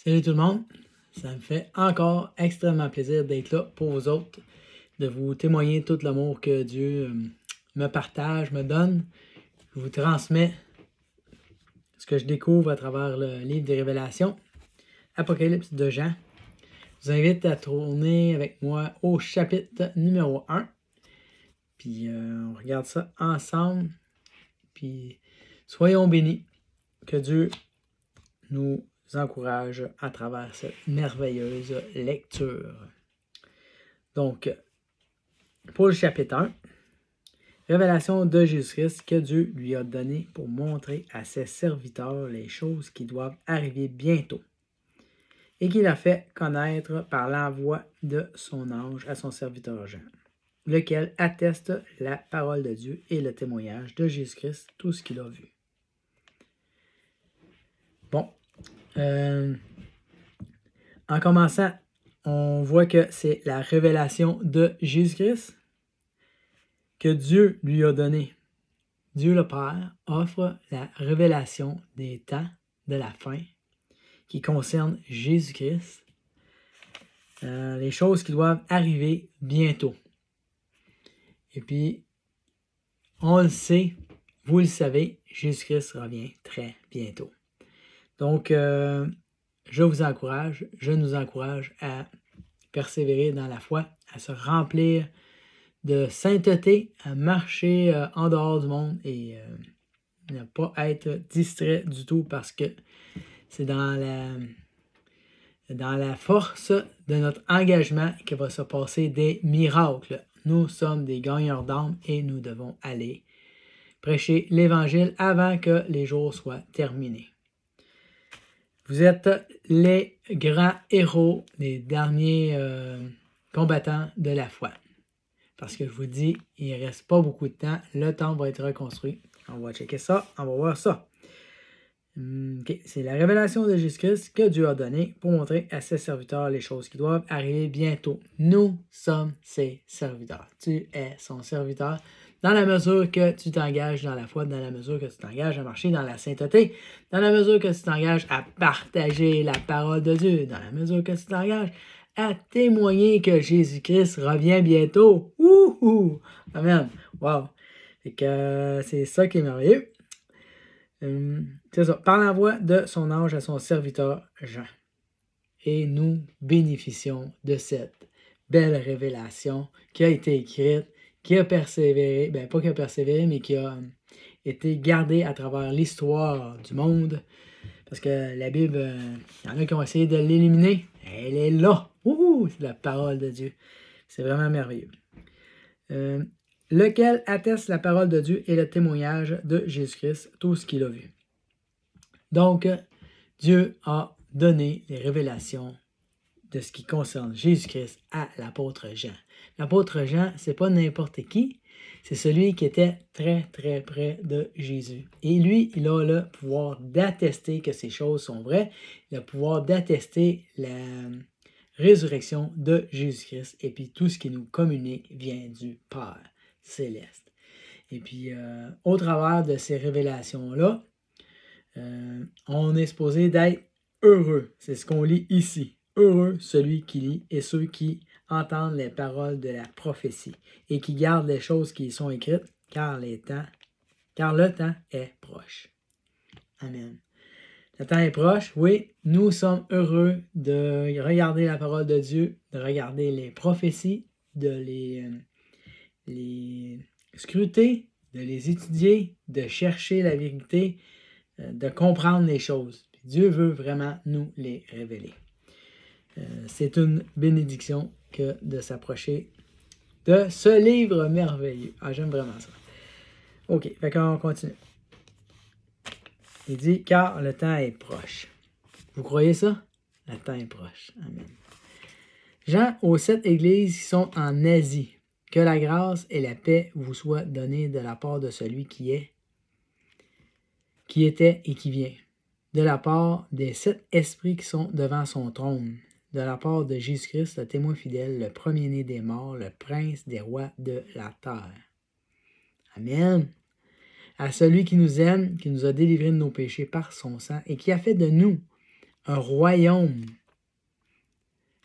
Salut tout le monde, ça me fait encore extrêmement plaisir d'être là pour vous autres, de vous témoigner tout l'amour que Dieu me partage, me donne. Je vous transmets ce que je découvre à travers le livre des Révélations, Apocalypse de Jean. Je vous invite à tourner avec moi au chapitre numéro 1. Puis on regarde ça ensemble. Puis soyons bénis. Que Dieu nous encourage à travers cette merveilleuse lecture. Donc, pour le chapitre 1, révélation de Jésus-Christ que Dieu lui a donné pour montrer à ses serviteurs les choses qui doivent arriver bientôt et qu'il a fait connaître par l'envoi de son ange à son serviteur Jean, lequel atteste la parole de Dieu et le témoignage de Jésus-Christ, tout ce qu'il a vu. Bon, en commençant, on voit que c'est la révélation de Jésus-Christ que Dieu lui a donné. Dieu le Père offre la révélation des temps de la fin qui concerne Jésus-Christ, les choses qui doivent arriver bientôt. Et puis, on le sait, vous le savez, Jésus-Christ revient très bientôt. Donc, je nous encourage à persévérer dans la foi, à se remplir de sainteté, à marcher en dehors du monde et ne pas être distrait du tout parce que c'est dans la force de notre engagement qu'il va se passer des miracles. Nous sommes des gagneurs d'âme et nous devons aller prêcher l'Évangile avant que les jours soient terminés. Vous êtes les grands héros, les derniers combattants de la foi. Parce que je vous dis, il ne reste pas beaucoup de temps. Le temple va être reconstruit. On va checker ça, on va voir ça. Okay. C'est la révélation de Jésus-Christ que Dieu a donnée pour montrer à ses serviteurs les choses qui doivent arriver bientôt. Nous sommes ses serviteurs. Tu es son serviteur dans la mesure que tu t'engages dans la foi, dans la mesure que tu t'engages à marcher dans la sainteté, dans la mesure que tu t'engages à partager la parole de Dieu, dans la mesure que tu t'engages à témoigner que Jésus-Christ revient bientôt. Wouhou! Amen! Wow! Fait que c'est ça qui est merveilleux. C'est ça, par l'envoi de son ange à son serviteur Jean. Et nous bénéficions de cette belle révélation qui a été écrite, qui a persévéré, pas qui a persévéré, mais qui a été gardée à travers l'histoire du monde. Parce que la Bible, il y en a qui ont essayé de l'éliminer. Elle est là. Ouh, c'est la parole de Dieu. C'est vraiment merveilleux. Lequel atteste la parole de Dieu et le témoignage de Jésus-Christ, tout ce qu'il a vu. Donc, Dieu a donné les révélations de ce qui concerne Jésus-Christ à l'apôtre Jean. L'apôtre Jean, c'est pas n'importe qui, c'est celui qui était très, très près de Jésus. Et lui, il a le pouvoir d'attester que ces choses sont vraies, le pouvoir d'attester la résurrection de Jésus-Christ, et puis tout ce qui nous communique vient du Père céleste. Et puis, au travers de ces révélations-là, on est supposé d'être heureux. C'est ce qu'on lit ici. Heureux celui qui lit et ceux qui entendent les paroles de la prophétie et qui gardent les choses qui y sont écrites, car le temps est proche. Amen. Le temps est proche, oui, nous sommes heureux de regarder la parole de Dieu, de regarder les prophéties, de les scruter, de les étudier, de chercher la vérité, de comprendre les choses. Dieu veut vraiment nous les révéler. C'est une bénédiction que de s'approcher de ce livre merveilleux. Ah, j'aime vraiment ça. OK, fait qu'on continue. Il dit, car le temps est proche. Vous croyez ça? Le temps est proche. Amen. Jean, aux 7 églises qui sont en Asie, que la grâce et la paix vous soient données de la part de celui qui était et qui vient, de la part des 7 esprits qui sont devant son trône, de la part de Jésus-Christ, le témoin fidèle, le premier-né des morts, le prince des rois de la terre. Amen. À celui qui nous aime, qui nous a délivrés de nos péchés par son sang et qui a fait de nous un royaume.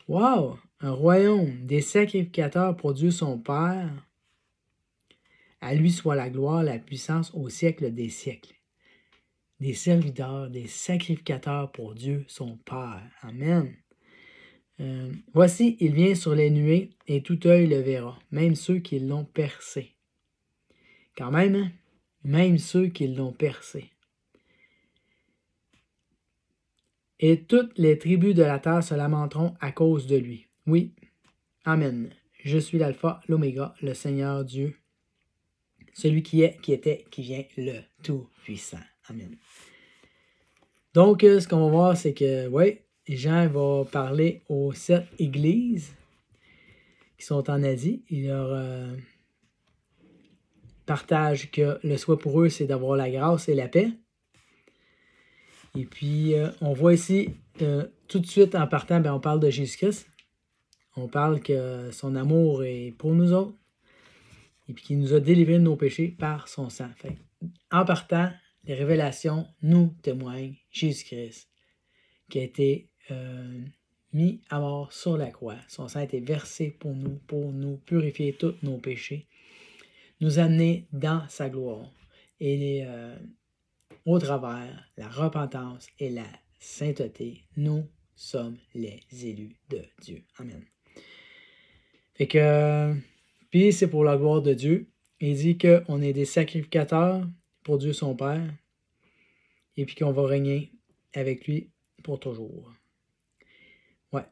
Wow! Un royaume, des sacrificateurs pour Dieu son Père. À lui soit la gloire, la puissance au siècle des siècles. Des serviteurs, des sacrificateurs pour Dieu son Père. Amen. Voici, il vient sur les nuées, et tout œil le verra, même ceux qui l'ont percé. Quand même, hein? Même ceux qui l'ont percé. Et toutes les tribus de la terre se lamenteront à cause de lui. Oui, amen. Je suis l'alpha, l'oméga, le Seigneur Dieu, celui qui est, qui était, qui vient, le Tout-Puissant. Amen. Donc, ce qu'on va voir, c'est que, Jean va parler aux 7 églises qui sont en Asie. Il leur partage que le souhait pour eux, c'est d'avoir la grâce et la paix. Et puis, on voit ici, tout de suite en partant, on parle de Jésus-Christ. On parle que son amour est pour nous autres et puis qu'il nous a délivrés de nos péchés par son sang. Fait, en partant, les révélations nous témoignent Jésus-Christ qui a été mis à mort sur la croix. Son sang a été versé pour nous purifier tous nos péchés, nous amener dans sa gloire et au travers la repentance et la sainteté, nous sommes les élus de Dieu. Amen. Fait que, puis c'est pour la gloire de Dieu. Il dit qu'on est des sacrificateurs pour Dieu son Père et puis qu'on va régner avec lui pour toujours. Ouais.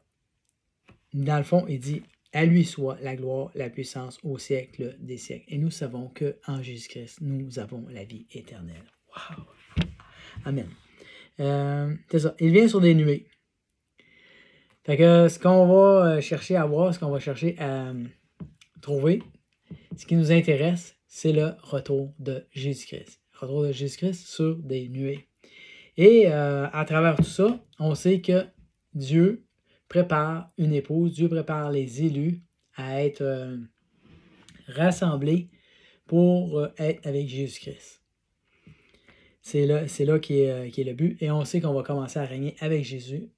Dans le fond, il dit à lui soit la gloire, la puissance au siècle des siècles. Et nous savons qu'en Jésus-Christ, nous avons la vie éternelle. Wow! Amen. C'est ça. Il vient sur des nuées. Fait que ce qu'on va chercher à voir, ce qu'on va chercher à trouver, ce qui nous intéresse, c'est le retour de Jésus-Christ. Le retour de Jésus-Christ sur des nuées. Et à travers tout ça, on sait que Dieu prépare une épouse, Dieu prépare les élus à être rassemblés pour être avec Jésus-Christ. C'est là qui est le but. Et on sait qu'on va commencer à régner avec Jésus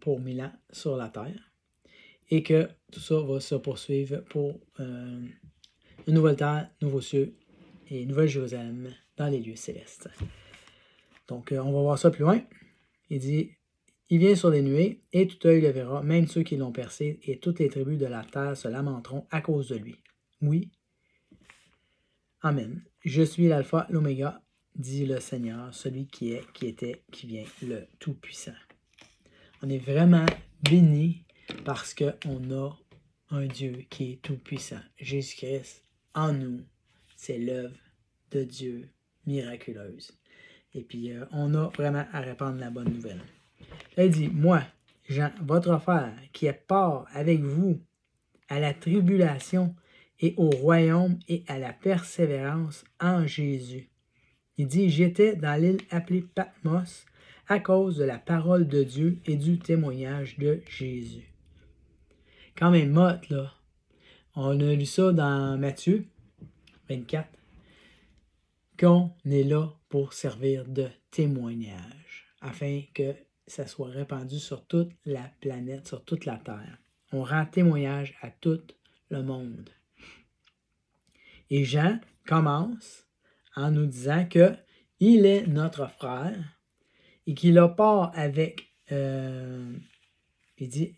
pour 1000 ans sur la terre. Et que tout ça va se poursuivre pour une nouvelle terre, nouveaux cieux et nouvelle Jérusalem dans les lieux célestes. Donc, on va voir ça plus loin. Il dit, il vient sur les nuées, et tout œil le verra, même ceux qui l'ont percé, et toutes les tribus de la terre se lamenteront à cause de lui. Oui. Amen. Je suis l'alpha, l'oméga, dit le Seigneur, celui qui est, qui était, qui vient, le Tout-Puissant. On est vraiment bénis parce qu'on a un Dieu qui est tout-puissant. Jésus-Christ, en nous, c'est l'œuvre de Dieu miraculeuse. Et puis, on a vraiment à répandre la bonne nouvelle. Là, il dit, moi, Jean, votre frère, qui est part avec vous à la tribulation et au royaume et à la persévérance en Jésus. Il dit, j'étais dans l'île appelée Patmos à cause de la parole de Dieu et du témoignage de Jésus. Quand même motte, là. On a lu ça dans Matthieu 24, qu'on est là pour servir de témoignage, afin que ça soit répandu sur toute la planète, sur toute la terre. On rend témoignage à tout le monde. Et Jean commence en nous disant que il est notre frère et qu'il a part avec, il dit,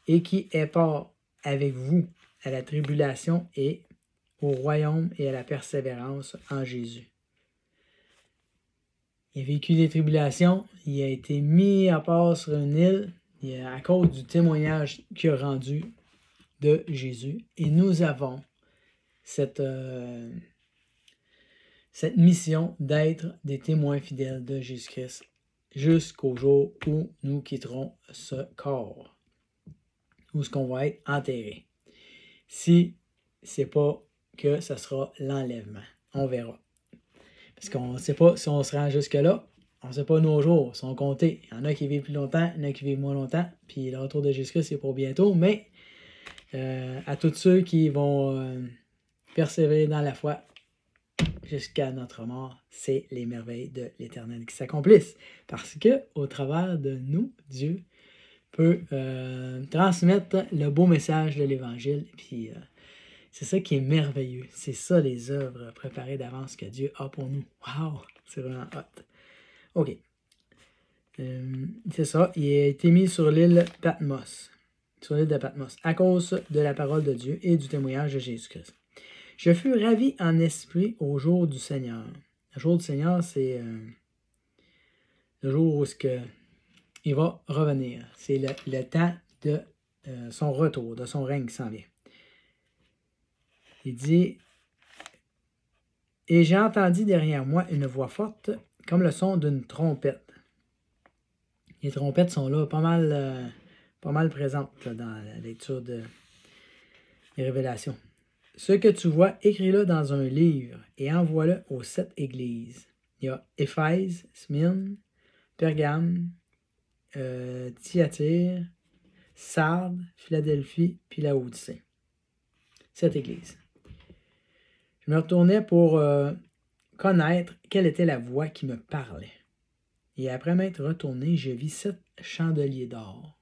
et qui est part avec vous à la tribulation et au royaume et à la persévérance en Jésus. Il a vécu des tribulations, il a été mis à part sur une île à cause du témoignage qu'il a rendu de Jésus. Et nous avons cette mission d'être des témoins fidèles de Jésus-Christ jusqu'au jour où nous quitterons ce corps, où est-ce qu'on va être enterré. Si c'est pas que ce sera l'enlèvement, on verra. Parce qu'on ne sait pas si on se rend jusque-là, on ne sait pas nos jours, sont comptés. Il y en a qui vivent plus longtemps, il y en a qui vivent moins longtemps, puis le retour de Jésus-Christ, c'est pour bientôt, mais à tous ceux qui vont persévérer dans la foi, jusqu'à notre mort, c'est les merveilles de l'Éternel qui s'accomplissent. Parce que au travers de nous, Dieu peut transmettre le beau message de l'Évangile. Puis c'est ça qui est merveilleux. C'est ça les œuvres préparées d'avance que Dieu a pour nous. Wow! C'est vraiment hot. OK. C'est ça. Il a été mis sur l'île Patmos. Sur l'île de Patmos. À cause de la parole de Dieu et du témoignage de Jésus-Christ. Je fus ravi en esprit au jour du Seigneur. Le jour du Seigneur, c'est le jour où il va revenir. C'est le temps de son retour, de son règne qui s'en vient. Il dit, « Et j'ai entendu derrière moi une voix forte, comme le son d'une trompette. » Les trompettes sont là, pas mal présentes là, dans la lecture des Révélations. « Ce que tu vois, écris-le dans un livre et envoie-le aux 7 églises. » Il y a Éphèse, Smyrne, Pergame, Thyatire, Sardes, Philadelphie, puis Laodicée. 7 églises. Je me retournais pour connaître quelle était la voix qui me parlait. Et après m'être retourné, je vis 7 chandeliers d'or.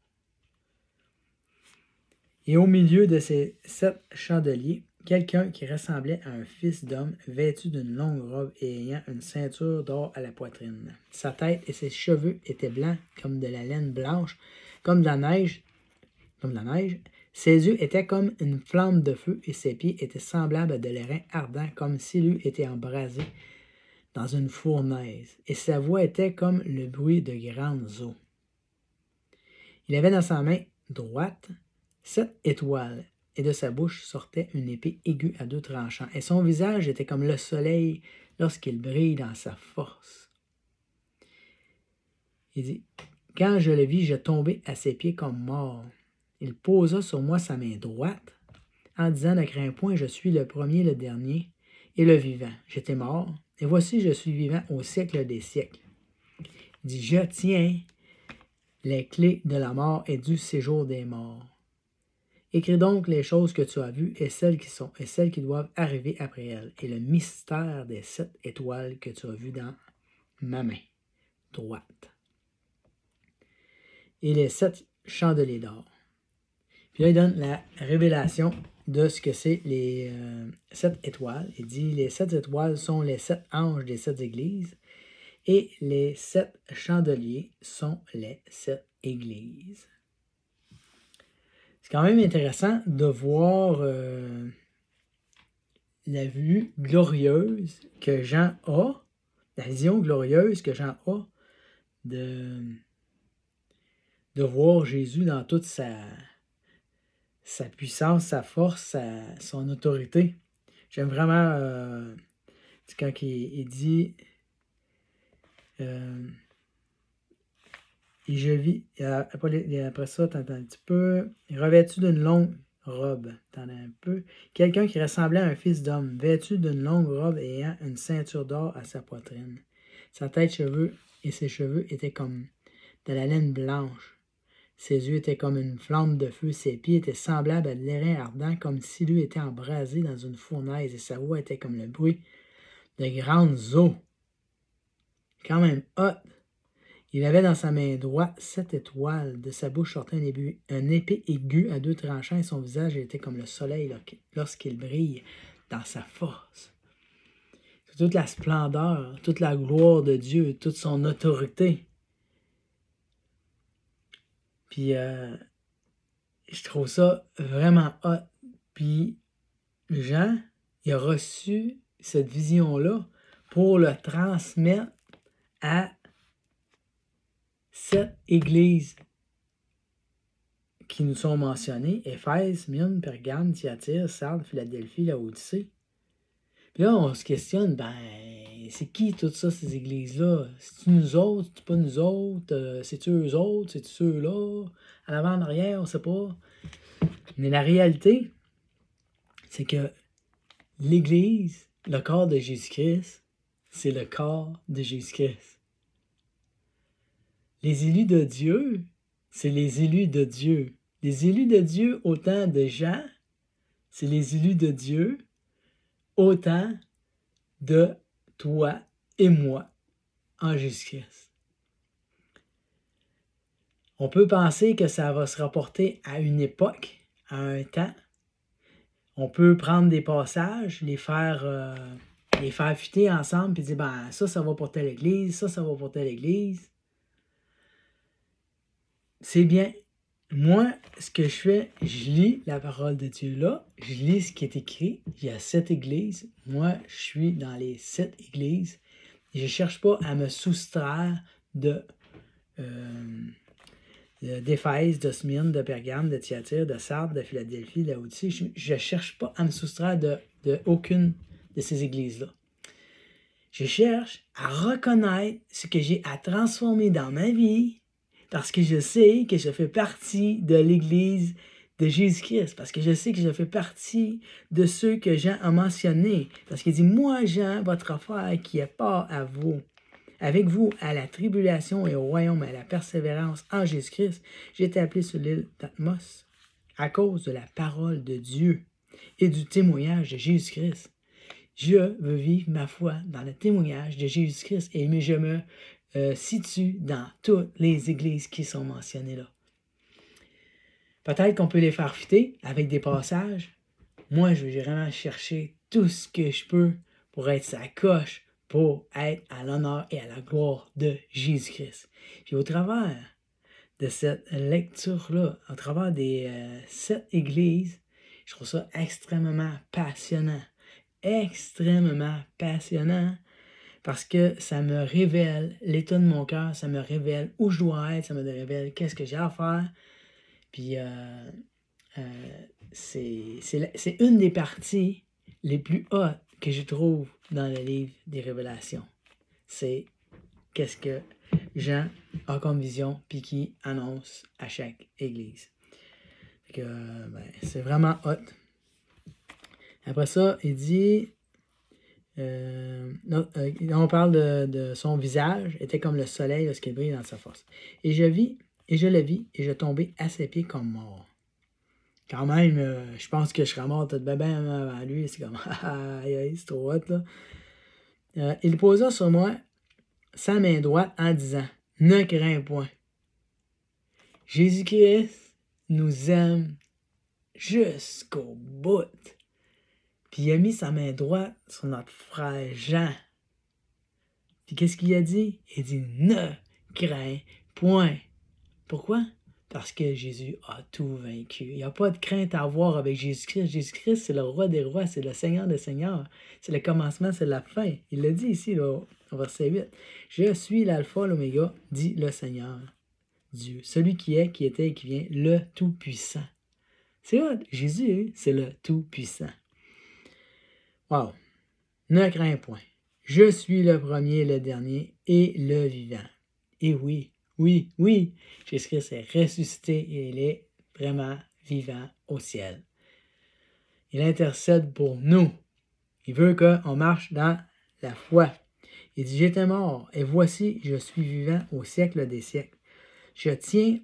Et au milieu de ces 7 chandeliers, quelqu'un qui ressemblait à un fils d'homme, vêtu d'une longue robe et ayant une ceinture d'or à la poitrine. Sa tête et ses cheveux étaient blancs comme de la laine blanche, comme de la neige. Ses yeux étaient comme une flamme de feu et ses pieds étaient semblables à de l'airain ardent, comme s'il eût été embrasé dans une fournaise, et sa voix était comme le bruit de grandes eaux. Il avait dans sa main droite 7 étoiles, et de sa bouche sortait une épée aiguë à 2 tranchants, et son visage était comme le soleil lorsqu'il brille dans sa force. Il dit, « Quand je le vis, je tombai à ses pieds comme mort. Il posa sur moi sa main droite, en disant, « Ne crains point, je suis le premier, le dernier, et le vivant. J'étais mort, et voici, je suis vivant au siècle des siècles. » Il dit, « Je tiens les clés de la mort et du séjour des morts. Écris donc les choses que tu as vues et celles qui sont, et celles qui doivent arriver après elles, et le mystère des 7 étoiles que tu as vues dans ma main droite. Et les 7 chandeliers d'or. » Puis là, il donne la révélation de ce que c'est les 7 étoiles. Il dit, les 7 étoiles sont les 7 anges des 7 églises, et les 7 chandeliers sont les 7 églises. C'est quand même intéressant de voir la vue glorieuse que Jean a, la vision glorieuse que Jean a de voir Jésus dans toute sa puissance, sa force, son autorité. J'aime vraiment quand il dit et je vis, après ça, t'entends un petit peu, revêtu d'une longue robe, t'entends un peu, quelqu'un qui ressemblait à un fils d'homme, vêtu d'une longue robe et ayant une ceinture d'or à sa poitrine. Sa tête, cheveux et ses cheveux étaient comme de la laine blanche. Ses yeux étaient comme une flamme de feu, ses pieds étaient semblables à de l'airain ardent, comme s'il eût été embrasé dans une fournaise, et sa voix était comme le bruit de grandes eaux. Quand même hot. Il avait dans sa main droite 7 étoiles. De sa bouche sortait un épée aiguë à 2 tranchants, et son visage était comme le soleil lorsqu'il brille dans sa force. C'est toute la splendeur, toute la gloire de Dieu, toute son autorité. Puis, je trouve ça vraiment hot. Puis, Jean, il a reçu cette vision-là pour le transmettre à 7 églises qui nous sont mentionnées: Éphèse, Smyrne, Pergame, Thyatire, Sardes, Philadelphie, Laodicée. Puis là, on se questionne, c'est qui toutes ça, ces églises-là? C'est-tu nous autres? C'est-tu pas nous autres? C'est-tu eux autres? C'est-tu ceux-là? À l'avant, en arrière, on ne sait pas. Mais la réalité, c'est que l'Église, le corps de Jésus-Christ, c'est le corps de Jésus-Christ. Les élus de Dieu, c'est les élus de Dieu. Les élus de Dieu au temps de Jean, c'est les élus de Dieu au temps de toi et moi en Jésus-Christ. On peut penser que ça va se rapporter à une époque, à un temps. On peut prendre des passages, les faire fitter ensemble, puis dire, ben, ça va pour telle église, ça va pour telle église. C'est bien. Moi, ce que je fais, je lis la parole de Dieu là, je lis ce qui est écrit. Il y a 7 églises. Moi, je suis dans les 7 églises. Je ne cherche pas à me soustraire d'Éphèse, de Smyrne, de Pergame, de Thyatire, de Sardes, de Philadelphie, de Laodicée. Je ne cherche pas à me soustraire de aucune de ces églises-là. Je cherche à reconnaître ce que j'ai à transformer dans ma vie parce que je sais que je fais partie de l'Église de Jésus-Christ, parce que je sais que je fais partie de ceux que Jean a mentionnés, parce qu'il dit, moi, Jean, votre affaire qui est part à vous, avec vous à la tribulation et au royaume, à la persévérance en Jésus-Christ, j'ai été appelé sur l'île Patmos à cause de la parole de Dieu et du témoignage de Jésus-Christ. Je veux vivre ma foi dans le témoignage de Jésus-Christ et je me situe dans toutes les églises qui sont mentionnées là. Peut-être qu'on peut les faire fitter avec des passages. Moi, je vais vraiment chercher tout ce que je peux pour être sa coche, pour être à l'honneur et à la gloire de Jésus-Christ. Puis au travers de cette lecture-là, au travers des 7 églises, je trouve ça extrêmement passionnant. Extrêmement passionnant parce que ça me révèle l'état de mon cœur, ça me révèle où je dois être, ça me révèle qu'est-ce que j'ai à faire. Puis c'est une des parties les plus hautes que je trouve dans le livre des Révélations. C'est qu'est-ce que Jean a comme vision puis qui annonce à chaque église. C'est vraiment hot. Après ça, il dit, on parle de son visage, était comme le soleil lorsqu'il brille dans sa force. Et je le vis, et je tombai à ses pieds comme mort. Quand même, je pense que je serais mort tout bébé avant lui. C'est comme, c'est trop hot, là. Il posa sur moi sa main droite en disant, ne crains point. Jésus-Christ nous aime jusqu'au bout. Puis il a mis sa main droite sur notre frère Jean. Puis qu'est-ce qu'il a dit? Il dit, ne crains point. Pourquoi? Parce que Jésus a tout vaincu. Il n'y a pas de crainte à avoir avec Jésus-Christ. Jésus-Christ, c'est le roi des rois, c'est le Seigneur des seigneurs. C'est le commencement, c'est la fin. Il le dit ici, là, au verset 8. Je suis l'alpha, l'oméga, dit le Seigneur, Dieu. Celui qui est, qui était et qui vient, le Tout-Puissant. C'est vrai, Jésus, c'est le Tout-Puissant. Wow. Ne crains point. Je suis le premier, le dernier et le vivant. Et oui, Jésus-Christ est ressuscité et il est vraiment vivant au ciel. Il intercède pour nous. Il veut qu'on marche dans la foi. Il dit, j'étais mort et voici, je suis vivant au siècle des siècles. Je tiens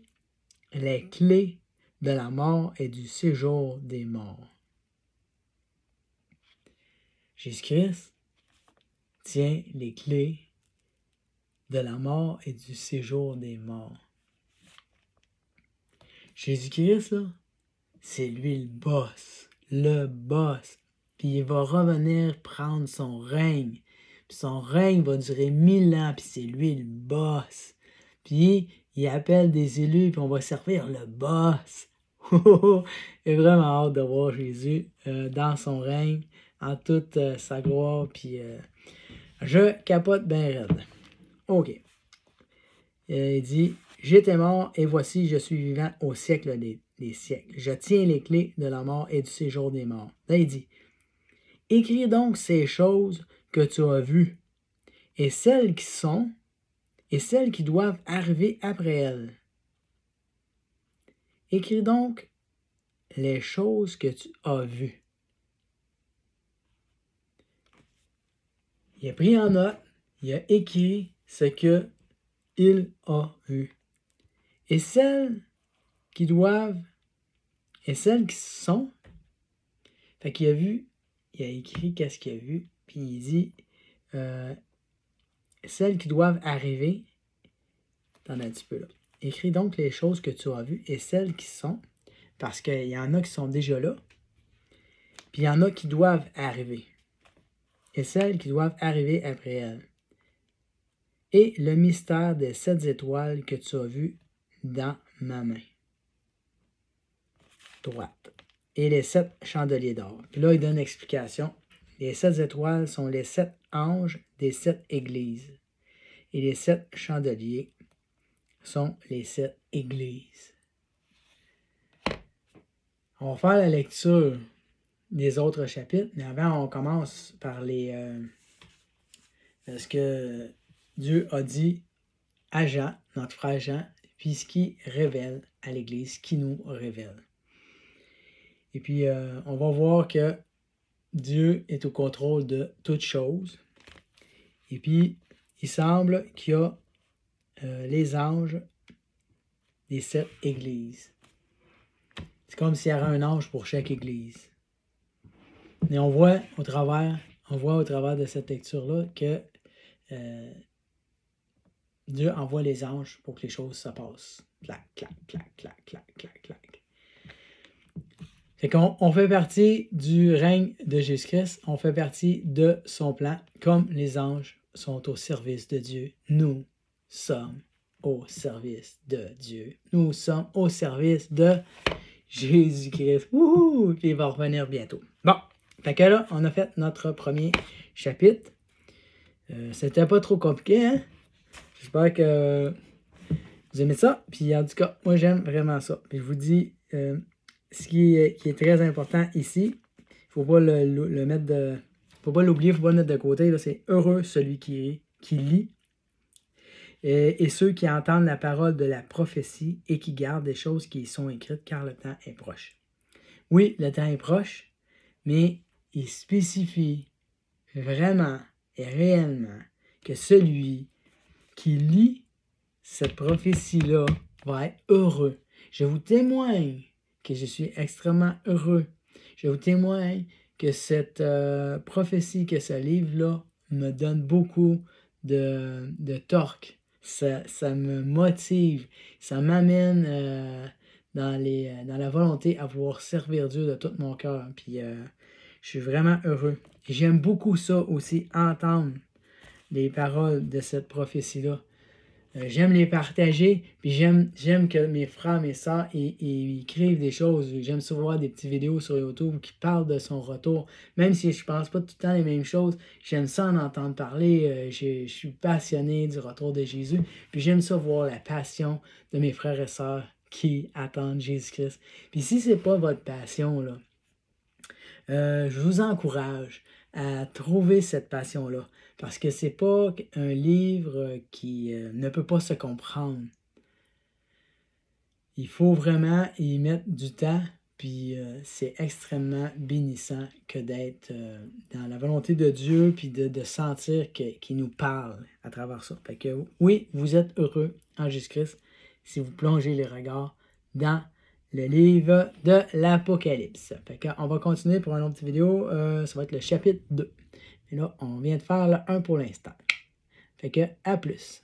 les clés de la mort et du séjour des morts. Jésus-Christ tient les clés de la mort et du séjour des morts. Jésus-Christ, là, c'est lui le boss. Le boss. Puis il va revenir prendre son règne. Puis son règne va durer 1000 ans. Puis c'est lui le boss. Puis il appelle des élus. Puis on va servir le boss. J'ai vraiment hâte de voir Jésus dans son règne, en toute sa gloire. Puis je capote bien raide. OK. Il dit, j'étais mort et voici, je suis vivant au siècle des siècles. Je tiens les clés de la mort et du séjour des morts. Là, il dit, écris donc ces choses que tu as vues, et celles qui sont, et celles qui doivent arriver après elles. Écris donc les choses que tu as vues. Il a pris en note, il a écrit ce que il a vu. Et celles qui doivent, et celles qui sont, fait qu'il a vu, il a écrit qu'est-ce qu'il a vu, Puis il dit celles qui doivent arriver, t'en as un petit peu là. Écris donc les choses que tu as vues et celles qui sont, parce qu'il y en a qui sont déjà là, puis il y en a qui doivent arriver. Et celles qui doivent arriver après elles. Et le mystère des 7 étoiles que tu as vues dans ma main droite. Et les 7 chandeliers d'or. Puis là, il donne l'explication. Les 7 étoiles sont les 7 anges des 7 églises. Et les 7 chandeliers sont les 7 églises. On va faire la lecture des autres chapitres, mais avant, on commence par ce que Dieu a dit à Jean, notre frère Jean, puis ce qu'il révèle à l'Église, ce qu'il nous révèle. Et puis, on va voir que Dieu est au contrôle de toutes choses. Et puis, il semble qu'il y a les anges des 7 églises. C'est comme s'il y avait un ange pour chaque église. Et on voit au travers de cette lecture-là que Dieu envoie les anges pour que les choses se passent. Clac, clac, clac, clac, clac, clac, clac. Fait qu'on fait partie du règne de Jésus-Christ, on fait partie de son plan, comme les anges sont au service de Dieu. Nous sommes au service de Dieu. Nous sommes au service de Jésus-Christ. Wouhou! Qui va revenir bientôt. Bon, fait que là, on a fait notre premier chapitre. C'était pas trop compliqué, hein? J'espère que vous aimez ça. Puis en tout cas, moi j'aime vraiment ça. Puis je vous dis, ce qui est très important ici, il ne faut pas le mettre de. Faut pas l'oublier, il ne faut pas le mettre de côté. Là, c'est heureux celui qui lit. Et ceux qui entendent la parole de la prophétie et qui gardent des choses qui y sont écrites, car le temps est proche. Oui, le temps est proche, mais il spécifie vraiment et réellement que celui qui lit cette prophétie-là va être heureux. Je vous témoigne que je suis extrêmement heureux. Je vous témoigne que cette prophétie, que ce livre-là me donne beaucoup de torque. Ça me motive. Ça m'amène dans la volonté à vouloir servir Dieu de tout mon cœur. Puis je suis vraiment heureux. Et j'aime beaucoup ça aussi, entendre les paroles de cette prophétie-là. J'aime les partager, puis j'aime que mes frères, mes sœurs, ils écrivent des choses. J'aime souvent voir des petites vidéos sur YouTube qui parlent de son retour. Même si je pense pas tout le temps les mêmes choses, j'aime ça en entendre parler. Je suis passionné du retour de Jésus. Puis j'aime ça voir la passion de mes frères et sœurs qui attendent Jésus-Christ. Puis si c'est pas votre passion, là, je vous encourage à trouver cette passion-là. Parce que c'est pas un livre qui ne peut pas se comprendre. Il faut vraiment y mettre du temps, puis c'est extrêmement bénissant que d'être dans la volonté de Dieu, puis de sentir qu'il nous parle à travers ça. Fait que oui, vous êtes heureux en Jésus-Christ si vous plongez les regards dans le livre de l'Apocalypse. Fait qu'on va continuer pour une autre petite vidéo. Ça va être le chapitre 2. Et là, on vient de faire le 1 pour l'instant. Fait que, à plus.